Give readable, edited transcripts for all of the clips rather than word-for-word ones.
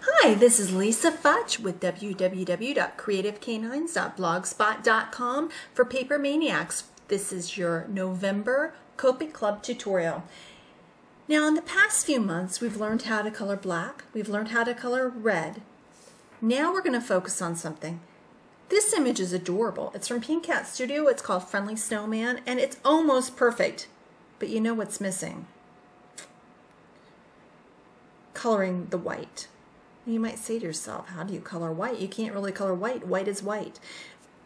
Hi, this is Lisa Futch with www.creativecanines.blogspot.com for Paper Maniacs. This is your November Copic Club tutorial. Now, in the past few months, we've learned how to color black. We've learned how to color red. Now we're going to focus on something. This image is adorable. It's from Pink Cat Studio. It's called Friendly Snowman, and it's almost perfect. But you know what's missing? Coloring the white. You might say to yourself, how do you color white? You can't really color white. White is white.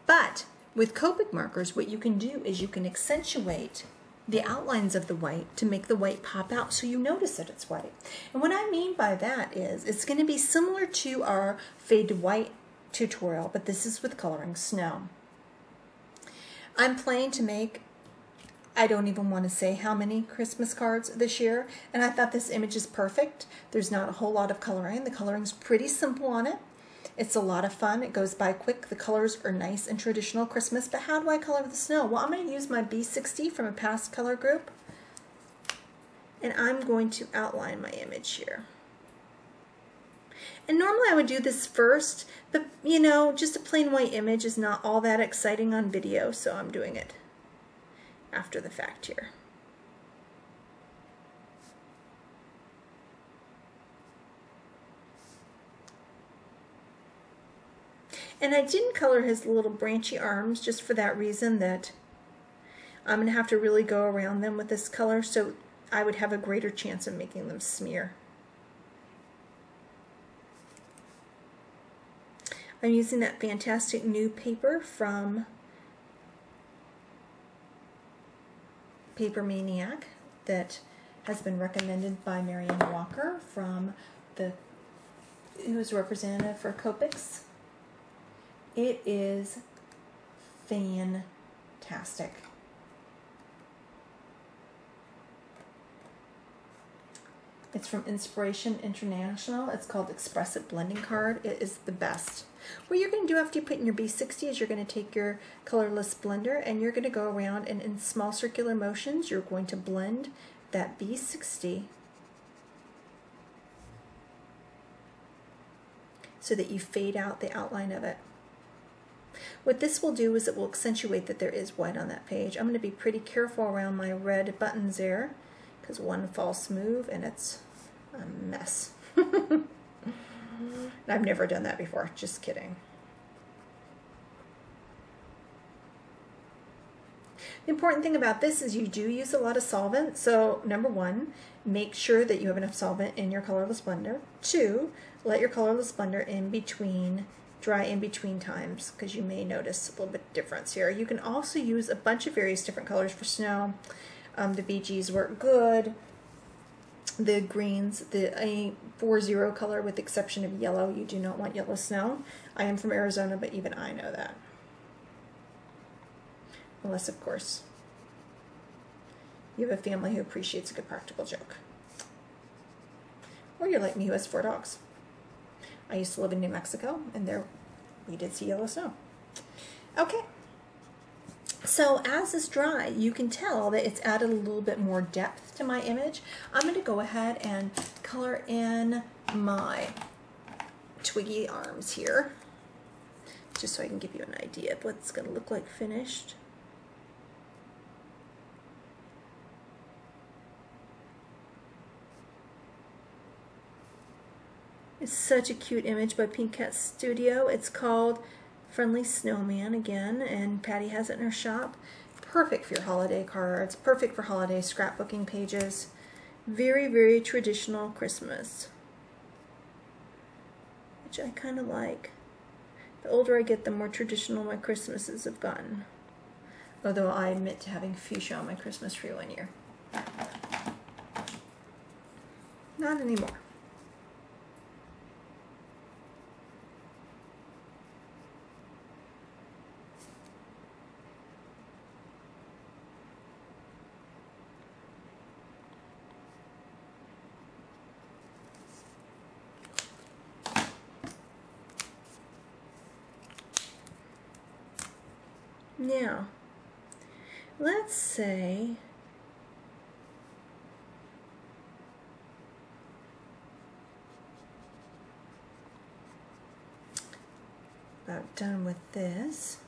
But with Copic markers, what you can do is you can accentuate the outlines of the white to make the white pop out so you notice that it's white. And what I mean by that is it's going to be similar to our fade to white tutorial, but this is with coloring snow. I'm planning to make, I don't even want to say how many Christmas cards this year, and I thought this image is perfect. There's not a whole lot of coloring. The coloring's pretty simple on it. It's a lot of fun. It goes by quick. The colors are nice and traditional Christmas, but how do I color the snow? Well, I'm going to use my B60 from a past color group, and I'm going to outline my image here. And normally I would do this first, but you know, just a plain white image is not all that exciting on video, so I'm doing it after the fact here. And I didn't color his little branchy arms just for that reason that I'm going to have to really go around them with this color, so I would have a greater chance of making them smear. I'm using that fantastic new paper from PaperManiac that has been recommended by Marianne Walker who is representative for Copics. It is fantastic. It's from Inspiration International. It's called Expressive Blending Card. It is the best. What you're going to do after you put in your B60 is you're going to take your colorless blender and you're going to go around and in small circular motions you're going to blend that B60 so that you fade out the outline of it. What this will do is it will accentuate that there is white on that page. I'm going to be pretty careful around my red buttons there because one false move and it's a mess. I've never done that before, just kidding. The important thing about this is you do use a lot of solvent, so number one, make sure that you have enough solvent in your colorless blender. Two, let your colorless blender dry in between times because you may notice a little bit of difference here. You can also use a bunch of various different colors for snow. The BGs work good. The greens, the 4-0 color with the exception of yellow. You do not want yellow snow. I am from Arizona, but even I know that. Unless, of course, you have a family who appreciates a good practical joke. Or you're like me who has 4 dogs. I used to live in New Mexico, and there we did see yellow snow. Okay. So as this dry, you can tell that it's added a little bit more depth to my image. I'm going to go ahead and color in my twiggy arms here, just so I can give you an idea of what it's going to look like finished. It's such a cute image by Pink Cat Studio. It's called Friendly Snowman again, and Patty has it in her shop. Perfect for your holiday cards, perfect for holiday scrapbooking pages. Very, very traditional Christmas, which I kind of like. The older I get, the more traditional my Christmases have gotten. Although I admit to having fuchsia on my Christmas tree one year. Not anymore. Now, let's say about done with this.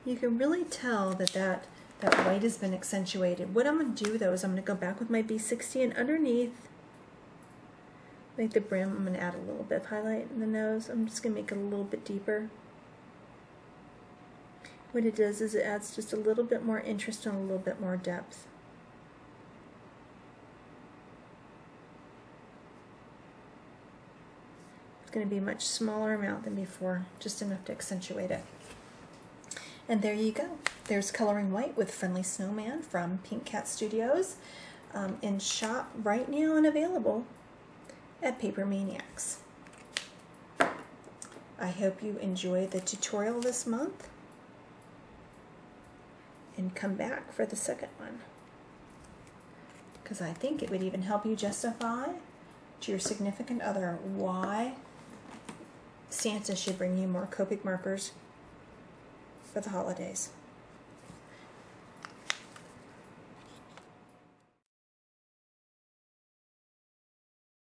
You can really tell that that white has been accentuated. What I'm going to do though is I'm going to go back with my B60 and underneath, make the brim, I'm going to add a little bit of highlight in the nose. I'm just going to make it a little bit deeper. What it does is it adds just a little bit more interest and a little bit more depth. It's going to be a much smaller amount than before, just enough to accentuate it. And there you go. There's Coloring White with Friendly Snowman from Pink Cat Studios, in shop right now and available at PaperManiacs. I hope you enjoy the tutorial this month and come back for the second one, because I think it would even help you justify to your significant other why Santa should bring you more Copic markers for the holidays.